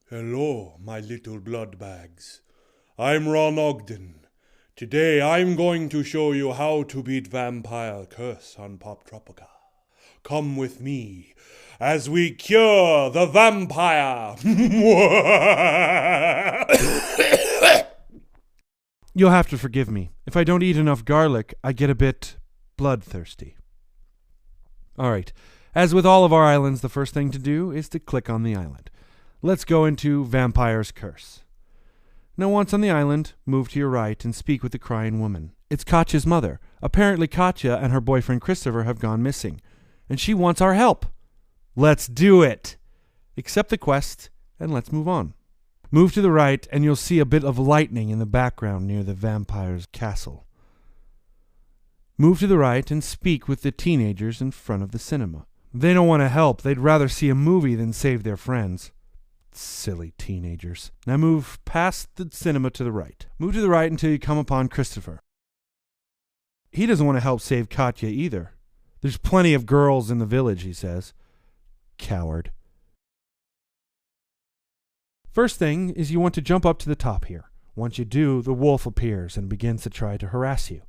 Hello, my little blood bags. I'm Ron Ogden. Today I'm going to show you how to beat Vampire Curse on Poptropica. Come with me as we cure the vampire. You'll have to forgive me. If I don't eat enough garlic, I get a bit bloodthirsty. All right. As with all of our islands, the first thing to do is to click on the island. Let's go into Vampire's Curse. Now, once on the island, move to your right and speak with the crying woman. It's Katya's mother. Apparently, Katya and her boyfriend Christopher have gone missing, and she wants our help. Let's do it. Accept the quest, and let's move on. Move to the right, and you'll see a bit of lightning in the background near the vampire's castle. Move to the right and speak with the teenagers in front of the cinema. They don't want to help. They'd rather see a movie than save their friends. Silly teenagers. Now move past the cinema to the right. Move to the right until you come upon Christopher. He doesn't want to help save Katya either. There's plenty of girls in the village, he says. Coward. First thing is you want to jump up to the top here. Once you do, the wolf appears and begins to try to harass you.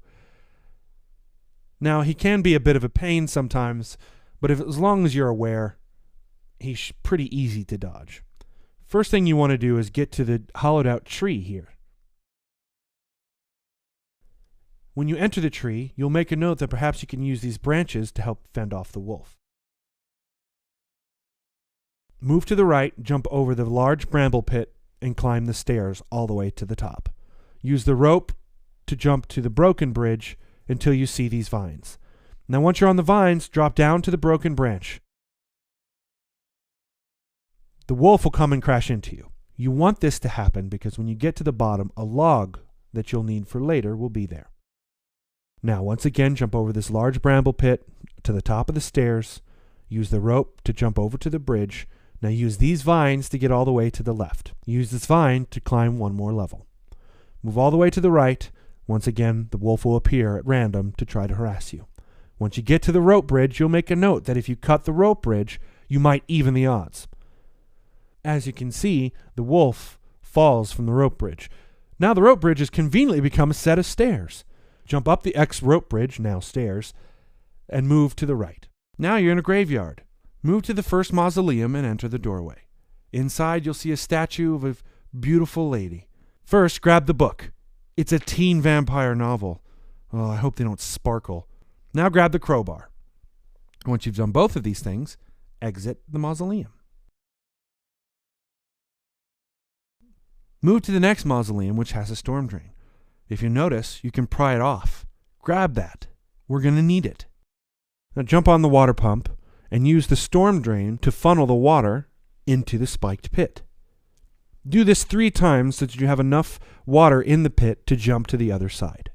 Now, he can be a bit of a pain sometimes, but as long as you're aware, he's pretty easy to dodge. First thing you want to do is get to the hollowed out tree here. When you enter the tree, you'll make a note that perhaps you can use these branches to help fend off the wolf. Move to the right, jump over the large bramble pit, and climb the stairs all the way to the top. Use the rope to jump to the broken bridge until you see these vines. Now once you're on the vines, drop down to the broken branch. The wolf will come and crash into you. You want this to happen because when you get to the bottom, a log that you'll need for later will be there. Now, once again, jump over this large bramble pit to the top of the stairs. Use the rope to jump over to the bridge. Now use these vines to get all the way to the left. Use this vine to climb one more level. Move all the way to the right. Once again, the wolf will appear at random to try to harass you. Once you get to the rope bridge, you'll make a note that if you cut the rope bridge, you might even the odds. As you can see, the wolf falls from the rope bridge. Now the rope bridge has conveniently become a set of stairs. Jump up the X rope bridge, now stairs, and move to the right. Now you're in a graveyard. Move to the first mausoleum and enter the doorway. Inside you'll see a statue of a beautiful lady. First, grab the book. It's a teen vampire novel. Oh, I hope they don't sparkle. Now grab the crowbar. Once you've done both of these things, exit the mausoleum. Move to the next mausoleum, which has a storm drain. If you notice, you can pry it off. Grab that. We're going to need it. Now jump on the water pump and use the storm drain to funnel the water into the spiked pit. Do this 3 times so that you have enough water in the pit to jump to the other side.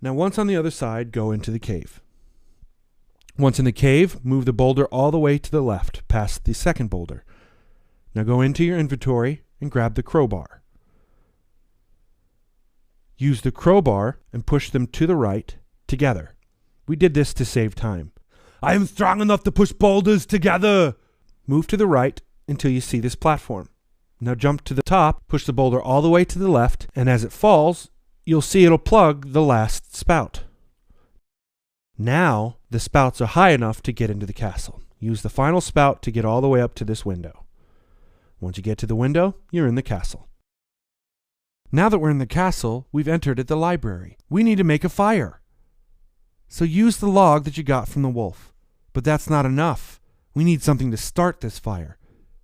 Now once on the other side, go into the cave. Once in the cave, move the boulder all the way to the left, past the second boulder. Now go into your inventory and grab the crowbar. Use the crowbar and push them to the right together. We did this to save time. I am strong enough to push boulders together. Move to the right until you see this platform. Now jump to the top, push the boulder all the way to the left, and as it falls, you'll see it'll plug the last spout. Now, the spouts are high enough to get into the castle. Use the final spout to get all the way up to this window. Once you get to the window, you're in the castle. Now that we're in the castle, we've entered at the library. We need to make a fire. So use the log that you got from the wolf. But that's not enough. We need something to start this fire.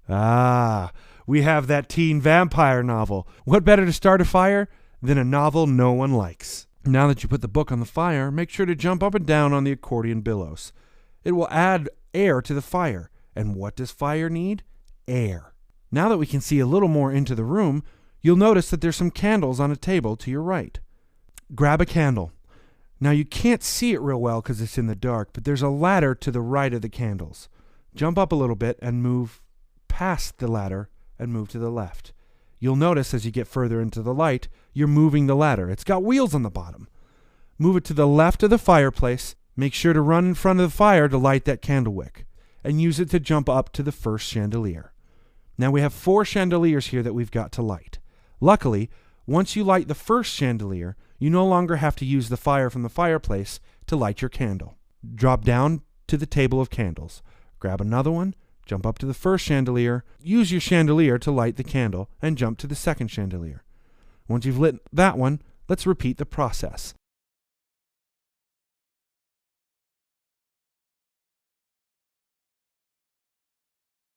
Ah, we have that teen vampire novel. What better to start a fire than a novel no one likes? Now that you put the book on the fire, make sure to jump up and down on the accordion billows. It will add air to the fire. And what does fire need? Air. Now that we can see a little more into the room, you'll notice that there's some candles on a table to your right. Grab a candle. Now you can't see it real well because it's in the dark, but there's a ladder to the right of the candles. Jump up a little bit and move past the ladder and move to the left. You'll notice as you get further into the light, you're moving the ladder. It's got wheels on the bottom. Move it to the left of the fireplace. Make sure to run in front of the fire to light that candle wick. and use it to jump up to the first chandelier. Now we have 4 chandeliers here that we've got to light. Luckily, once you light the first chandelier, you no longer have to use the fire from the fireplace to light your candle. Drop down to the table of candles. Grab another one, jump up to the first chandelier, use your chandelier to light the candle, and jump to the second chandelier. Once you've lit that one, let's repeat the process.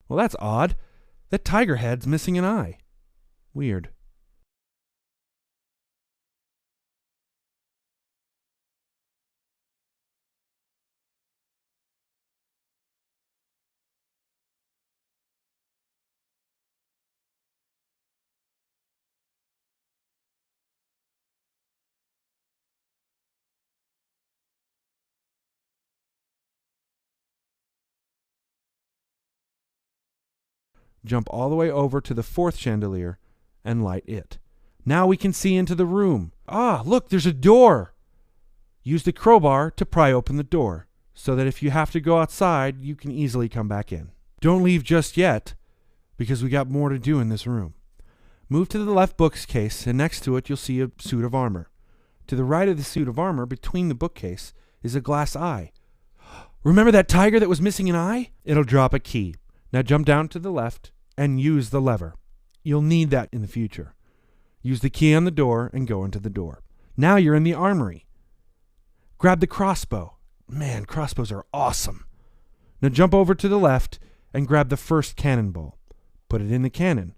Well, that's odd. That tiger head's missing an eye. Weird. Jump all the way over to the 4th chandelier and light it. Now we can see into the room. Ah, look, there's a door. Use the crowbar to pry open the door, so that if you have to go outside, you can easily come back in. Don't leave just yet, because we got more to do in this room. Move to the left bookcase, and next to it you'll see a suit of armor. To the right of the suit of armor, between the bookcase, is a glass eye. Remember that tiger that was missing an eye? It'll drop a key. Now jump down to the left and use the lever. You'll need that in the future. Use the key on the door and go into the door. Now you're in the armory. Grab the crossbow. Man, crossbows are awesome. Now jump over to the left and grab the first cannonball. Put it in the cannon.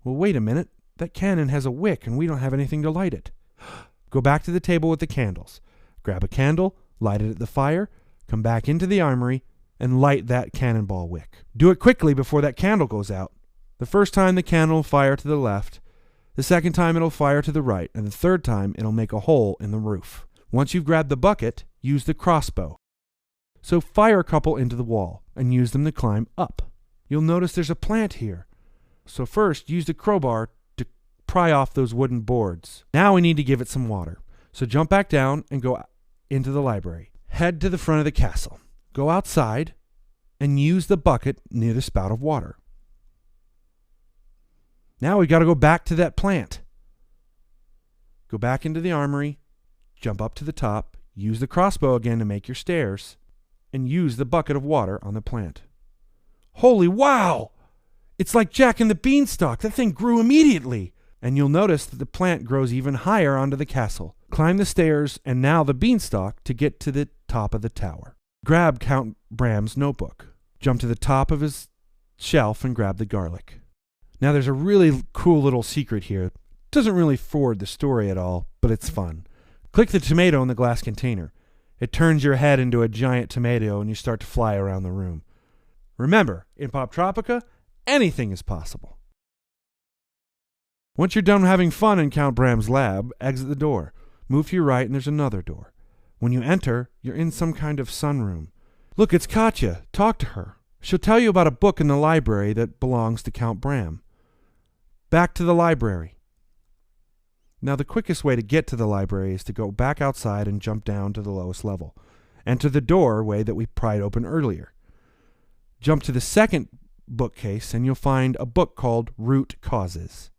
Well, wait a minute. That cannon has a wick and we don't have anything to light it. Go back to the table with the candles. Grab a candle, light it at the fire, come back into the armory, and light that cannonball wick. Do it quickly before that candle goes out. The first time the candle will fire to the left, the second time it'll fire to the right, and the third time it'll make a hole in the roof. Once you've grabbed the bucket, use the crossbow. So fire a couple into the wall and use them to climb up. You'll notice there's a plant here. So first, use the crowbar to pry off those wooden boards. Now we need to give it some water. So jump back down and go into the library. Head to the front of the castle. Go outside and use the bucket near the spout of water. Now we've got to go back to that plant. Go back into the armory, jump up to the top, use the crossbow again to make your stairs, and use the bucket of water on the plant. Holy wow! It's like Jack and the Beanstalk. That thing grew immediately. And you'll notice that the plant grows even higher onto the castle. Climb the stairs and now the beanstalk to get to the top of the tower. Grab Count Bram's notebook. Jump to the top of his shelf and grab the garlic. Now there's a really cool little secret here. It doesn't really forward the story at all, but it's fun. Click the tomato in the glass container. It turns your head into a giant tomato and you start to fly around the room. Remember, in Poptropica, anything is possible. Once you're done having fun in Count Bram's lab, exit the door. Move to your right and there's another door. When you enter, you're in some kind of sunroom. Look, it's Katya. Talk to her. She'll tell you about a book in the library that belongs to Count Bram. Back to the library. Now the quickest way to get to the library is to go back outside and jump down to the lowest level. Enter the doorway that we pried open earlier. Jump to the second bookcase and you'll find a book called Root Causes.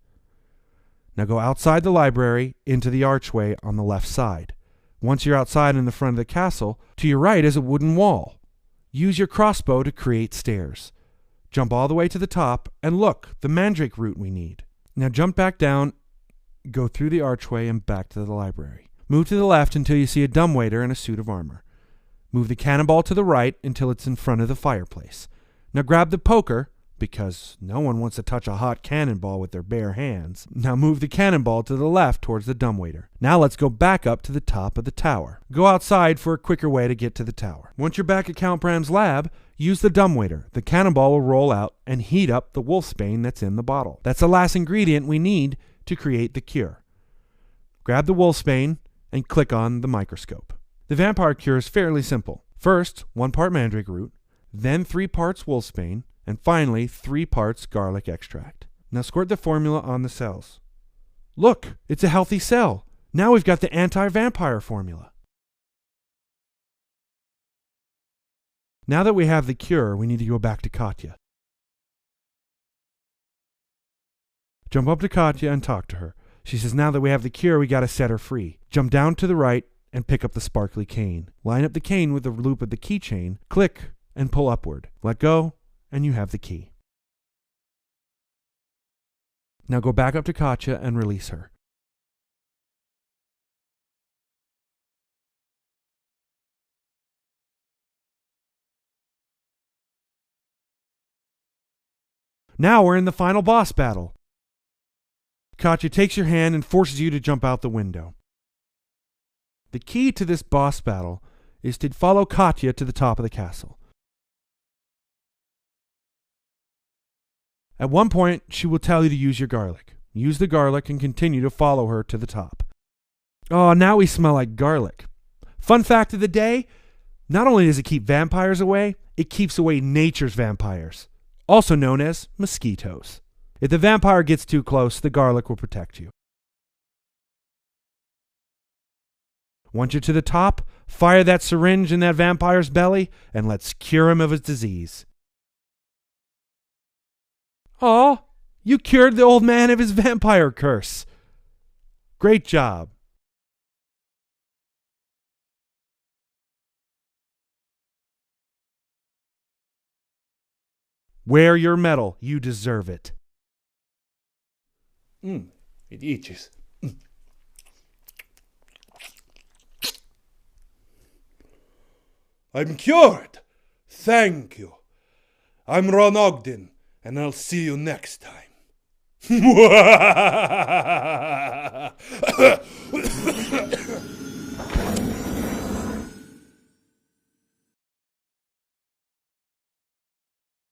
Now go outside the library into the archway on the left side. Once you're outside in the front of the castle, to your right is a wooden wall. Use your crossbow to create stairs. Jump all the way to the top, and look, the mandrake root we need. Now jump back down, go through the archway and back to the library. Move to the left until you see a dumbwaiter in a suit of armor. Move the cannonball to the right until it's in front of the fireplace. Now grab the poker, because no one wants to touch a hot cannonball with their bare hands. Now move the cannonball to the left towards the dumbwaiter. Now let's go back up to the top of the tower. Go outside for a quicker way to get to the tower. Once you're back at Count Bram's lab, use the dumbwaiter. The cannonball will roll out and heat up the wolfsbane that's in the bottle. That's the last ingredient we need to create the cure. Grab the wolfsbane and click on the microscope. The vampire cure is fairly simple. First, 1 part mandrake root, then 3 parts wolfsbane, and finally 3 parts garlic extract. Now squirt the formula on the cells. Look, it's a healthy cell. Now we've got the anti-vampire formula. Now that we have the cure, we need to go back to Katya. Jump up to Katya and talk to her. She says now that we have the cure, we gotta set her free. Jump down to the right and pick up the sparkly cane. Line up the cane with the loop of the keychain, click, and pull upward. Let go, and you have the key. Now go back up to Katya and release her. Now we're in the final boss battle. Katya takes your hand and forces you to jump out the window. The key to this boss battle is to follow Katya to the top of the castle. At one point, she will tell you to use your garlic. Use the garlic and continue to follow her to the top. Oh, now we smell like garlic. Fun fact of the day, not only does it keep vampires away, it keeps away nature's vampires, also known as mosquitoes. If the vampire gets too close, the garlic will protect you. Once you're to the top, fire that syringe in that vampire's belly and let's cure him of his disease. Aw, you cured the old man of his vampire curse. Great job. Wear your medal. You deserve it. It itches. I'm cured. Thank you. I'm Ron Ogden, and I'll see you next time.